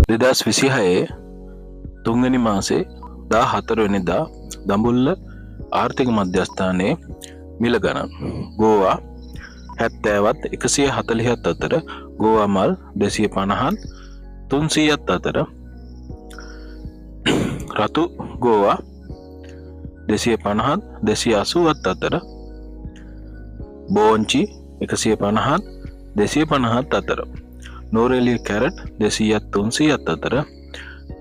2026 තුන්වෙනි මාසේ 14 වෙනිදා දඹුල්ල ආර්ථික මධ්‍යස්ථානයේ මිල ගණන් ගෝවා 70ත් 140ත් අතර ගෝවා මල් 250ත් 300ත් අතර රතු ගෝවා 250ත් 280ත් අතර බෝංචි 150ත් 250ත් අතර නෝරෙලිය කැරට් 200ත් 300ත් අතර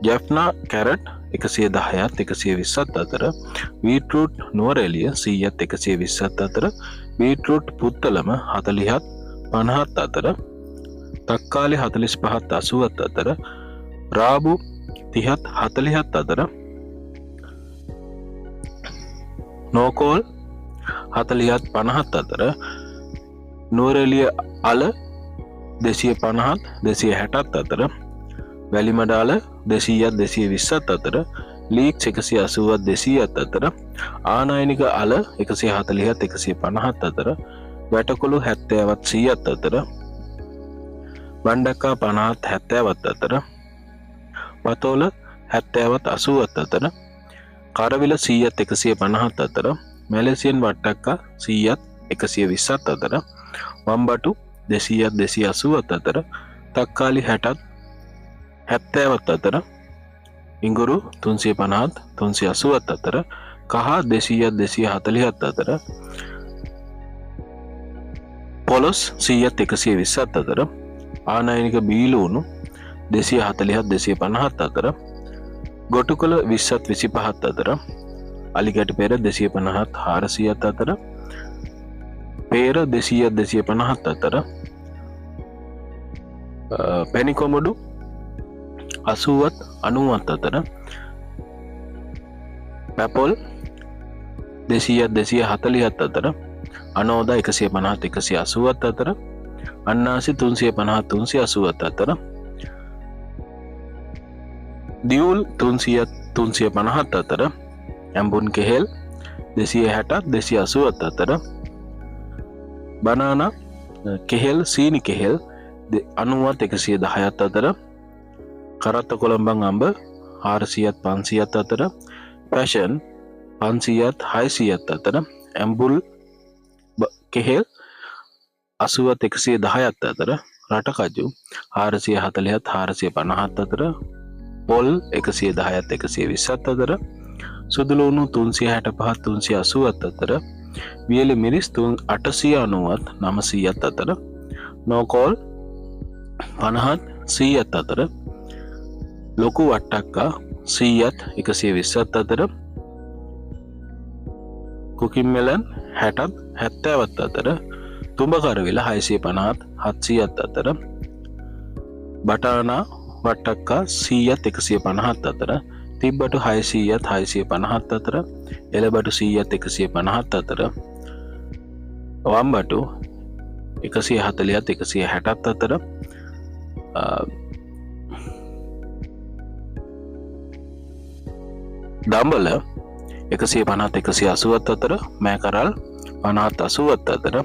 ජැෆ්නා කැරට් 110ත් 120ත් අතර බීට්‍රූට් නෝරෙලිය 100ත් 120ත් අතර බීට්‍රූට් පුත්තලම 40ත් 50ත් අතර තක්කාලි 45ත් 80ත් අතර රාබු 30ත් 40ත් අතර නෝකෝල් 40ත් 50ත් අතර නෝරෙලිය අල 250ත් 260ත් අතර වැලිමඩාල 200ත් 220ත් අතර ලීක්ස් 180ත් 200ත් අතර ආනයනික අල 140ත් 150ත් අතර වැටකොළු 70ත් 100ත් අතර බණ්ඩක්කා 50ත් 70ත් අතර පතෝල 70ත් 80ත් අතර කරවිල 100ත් 150ත් අතර මැලේසියන් වට්ටක්කා 100ත් 120ත් අතර වම්බටු 200ත් 280ත් අතර තක්කාලි 60ත් 70ත් අතර ඉඟුරු 350ත් 380ත් අතර කහ 200ත් 240ත් අතර පොලොස් 100ත් 120ත් අතර ආනයනික බීලූණු 240ත් 250ත් අතර ගොටුකොළ 20ත් 25ත් අතර අලිගැට පෙර 250ත් 400ත් අතර පේර 200ත් 250ත් අතර පැණිකොමඩු 80ත් 90ත් අතර පැපොල් 200ත් 240ත් අතර අනෝදා 150ත් 180ත් අතර අන්නාසි 350ත් 380ත් අතර දියුල් 300ත් 350ත් අතර ඇඹුන් කෙහෙල් 260ත් 280ත් අතර බනානා කෙහෙල් සීනි කෙහෙල් 90ත් 110ත් අතර කරත්ත කොළඹන් අඹ 400ත් 500ත් අතර පැෂන් 500ත් 600ත් අතර ඇඹුල් කෙහෙල් 80ත් 110ත් අතර රටකජු 440ත් 450ත් අතර පොල් 110ත් 120ත් අතර සුදුලුණු 365ත් 380ත් අතර වියලි මිරිස් 890ත් 900ත් අතර නෝකෝල් 50ත් 100ත් අතර ලොකු වට්ටක්කා 100ත් 120ත් අතර කුකින් මෙලන් 60ත් 70ත් අතර තුඹ කරවිල 650ත් 700ත් අතර බටානා වට්ටක්කා 100ත් 150ත් අතර තිබ්බටු 600ත් 650ත් අතර එළබටු 100ත් 150ත් අතර වම්බටු 140ත් 160ත් අතර දඹල 150ත් 180ත් අතර මෑකරල් 50ත් 80ත් අතර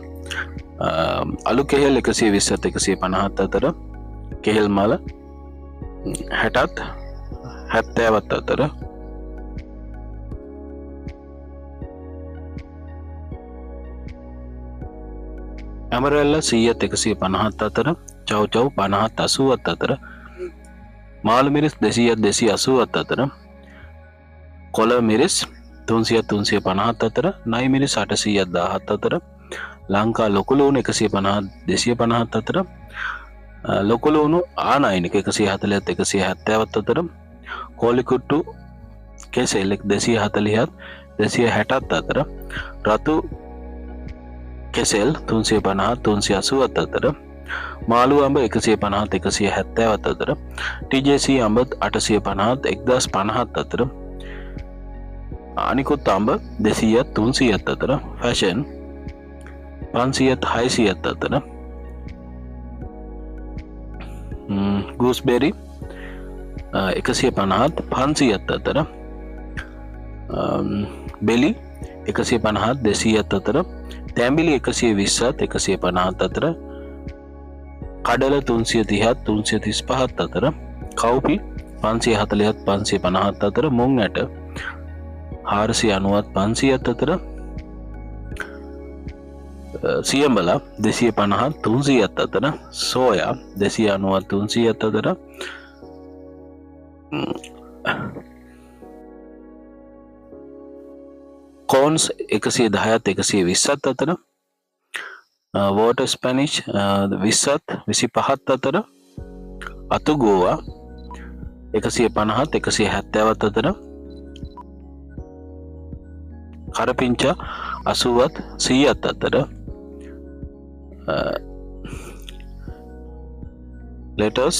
අලු කෙහෙල් 120ත් 150ත් අතර කෙහෙල් මල 60ත් 70ත් අතර ඇමරෙල්ල 100ත් 150ත් අතර චව් 50ත් 80ත් අතර මාළු මිරිස් 200ත් 280ත් අතර කොළ මිරිස් 300ත් 350ත් අතර නයි මිරිස් 800ත් 1000ත් අතර ලංකා ලොකු ලුණු 150ත් 250ත් අතර ලොකු ලුණු ආනයනික 140ත් 170ත් අතර කෝලිකුට්ටු කෙසෙල් 240ත් 260ත් අතර රතු කෙසෙල් 350ත් 380ත් අතර මාළු අඹ 150ත් 170ත් අතර TJC අඹ 850ත් 1050ත් අතර අනිකුත් අඹ 200ත් 300ත් අතර ෆැෂන් 500ත් 600ත් අතර ගූස්බෙරි 150ත් 500ත් අතර බෙලි 150ත් 200ත් අතර තැඹිලි 120ත් 150ත් අතර කඩල 330ත් 335ත් අතර කව්පි 540ත් 550ත් අතර, මුං ඇට 490ත් 500ත් අතර, සියඹල 250ත් 300ත් අතර, සෝයා 290ත් 300ත් අතර, කෝන්ස් 110ත් 120ත් අතර, වෝටර් ස්පැනිෂ් 20ත් 25ත් අතර, අතුගෝවා 150ත් 170ත් අතර, කරපිංචා 80ත් 100ත් අතර, ලෙටස්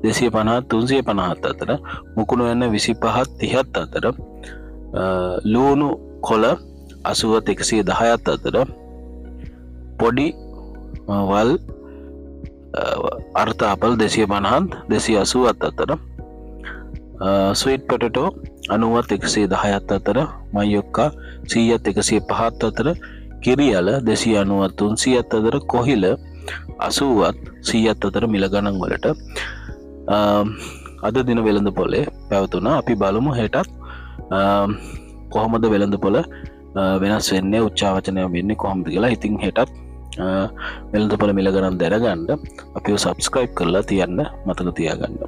250ත් 350ත් අතර, මුකුණු වෙන 25ත් 30ත් අතර, ලූණු කොළ 80ත් 110ත් අතර, පොඩි වල් අර්ථාපල් 250ත් 280ත් අතර, ස්වීට් පොටැටෝ 90ත් 110ත් අතර, මයොක්කා 100ත් 105ත් අතර, කිරියල 290ත් 300ත් අතර, කොහිල 80ත් 100ත් අතර මිල ගණන් වලට අද දින වෙළඳපොලේ පැවතුණා. අපි බලමු හෙටත් කොහොමද වෙළඳපොළ වෙනස් වෙන්නේ, උච්චාවචනය වෙන්නේ කොහොමද කියලා. ඉතින් හෙටත් වෙළඳපොළ මිල ගණන් දැනගන්න අපිව සබ්ස්ක්‍රයිබ් කරලා තියන්න මතක තියාගන්න.